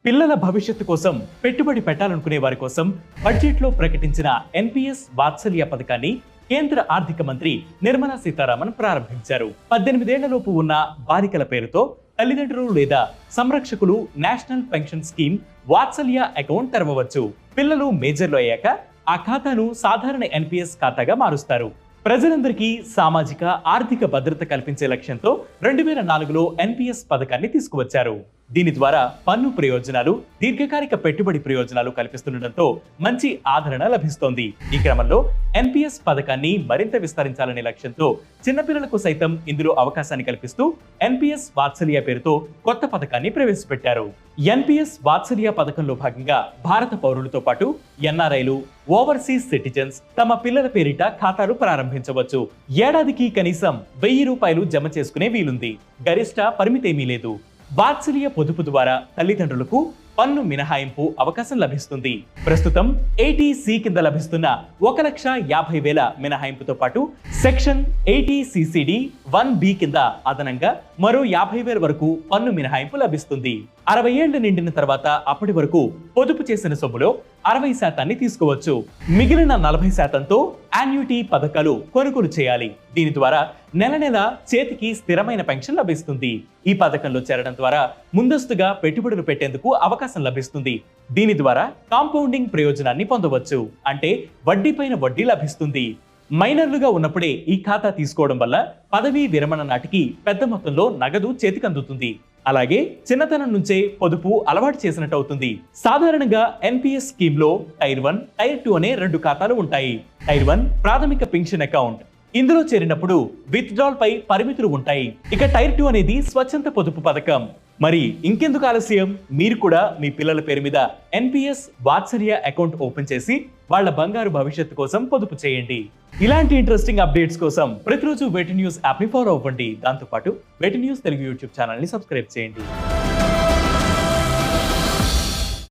పిల్లల భవిష్యత్తు కోసం పెట్టుబడి పెట్టాలనుకునే వారి కోసం బడ్జెట్లో ప్రకటించిన ఎన్పిఎస్ వాత్సల్య పథకాన్ని కేంద్ర ఆర్థిక మంత్రి నిర్మలా సీతారామన్ ప్రారంభించారు. 18 ఏళ్లలోపు ఉన్న బాలికల పేరుతో తల్లిదండ్రులు లేదా సంరక్షకులు నేషనల్ పెన్షన్ స్కీమ్ వాత్సల్య అకౌంట్ తెరవవచ్చు. పిల్లలు మేజర్లు అయ్యాక ఆ ఖాతాను సాధారణ ఎన్పిఎస్ ఖాతాగా మారుస్తారు. ప్రజలందరికీ సామాజిక ఆర్థిక భద్రత కల్పించే లక్ష్యంతో 2004లో ఎన్పిఎస్ పథకాన్ని తీసుకువచ్చారు. దీని ద్వారా పన్ను ప్రయోజనాలు, దీర్ఘకాలిక పెట్టుబడి ప్రయోజనాలు కల్పిస్తుండటంతో మంచి ఆదరణ లభిస్తోంది. ఈ క్రమంలో ఎన్పిఎస్ పథకాన్ని మరింత విస్తరించాలనే లక్ష్యంతో చిన్నపిల్లలకు సైతం ఇందులో అవకాశాన్ని కల్పిస్తూ ఎన్పిఎస్ వాత్సల్య పేరుతో కొత్త పథకాన్ని ప్రవేశపెట్టారు. ఎన్పిఎస్ వాత్సల్య పథకంలో భాగంగా భారత పౌరులతో పాటు ఎన్ఆర్ఐలు, ఓవర్సీస్ సిటిజన్స్ తమ పిల్లల పేరిట ఖాతాలు ప్రారంభించవచ్చు. ఏడాదికి కనీసం 1000 రూపాయలు జమ చేసుకునే వీలుంది. గరిష్ట పరిమితేమీ లేదు. వాత్సల్య పొదుపు ద్వారా తల్లిదండ్రులకు పన్ను మినహాయింపు అవకాశం లభిస్తుంది. ప్రస్తుతం ఏటీసీ కింద లభిస్తున్న 1,50,000 మినహాయింపుతో పాటు సెక్షన్ 80CCD 1B కింద అదనంగా మరో 50,000 వరకు పన్ను మినహాయింపు లభిస్తుంది. 60 ఏళ్లు నిండిన తర్వాత అప్పటి వరకు పొదుపు చేసిన సొమ్ములో 60% తీసుకోవచ్చు. మిగిలిన 40%తో యాన్యుటీ పథకాలు కొనుగోలు చేయాలి. దీని ద్వారా నెల నెల చేతికి స్థిరమైన పెన్షన్ లభిస్తుంది. ఈ పథకంలో చేరడం ద్వారా ముందస్తుగా పెట్టుబడులు పెట్టేందుకు అవకాశం లభిస్తుంది. దీని ద్వారా కాంపౌండింగ్ ప్రయోజనాన్ని పొందవచ్చు. అంటే వడ్డీపైన వడ్డీ లభిస్తుంది. మైనర్లుగా ఉన్నప్పుడే ఈ ఖాతా తీసుకోవడం వల్ల పదవీ విరమణ నాటికి పెద్ద మొత్తంలో నగదు చేతికందుతుంది. అలాగే చిన్నతనం నుంచే పొదుపు అలవాటు చేసినట్టు అవుతుంది. సాధారణంగా ఎన్పిఎస్ స్కీమ్ లో టైర్ 1, టైర్ 2 అనే 2 ఖాతాలు ఉంటాయి. టైర్ 1 ప్రాథమిక పెన్షన్ అకౌంట్. ఇందులో చేరినప్పుడు విత్డ్రాల్ పై పరిమితులు ఉంటాయి. ఇక టైర్ 2 అనేది స్వచ్ఛంద పొదుపు పథకం. మరి ఇంకెందుకు ఆలస్యం? మీరు కూడా మీ పిల్లల పేరు మీద ఎన్పిఎస్ వాత్సల్య అకౌంట్ ఓపెన్ చేసి వాళ్ళ బంగారు భవిష్యత్తు కోసం పొదుపు చేయండి. ఇలాంటి ఇంట్రెస్టింగ్ అప్డేట్స్ కోసం ప్రతిరోజు వేటి న్యూస్ యాప్ ని ఫాలో అవ్వండి. దాంతోపాటు వేటి న్యూస్ తెలుగు యూట్యూబ్ ఛానల్ ని సబ్స్క్రైబ్ చేయండి.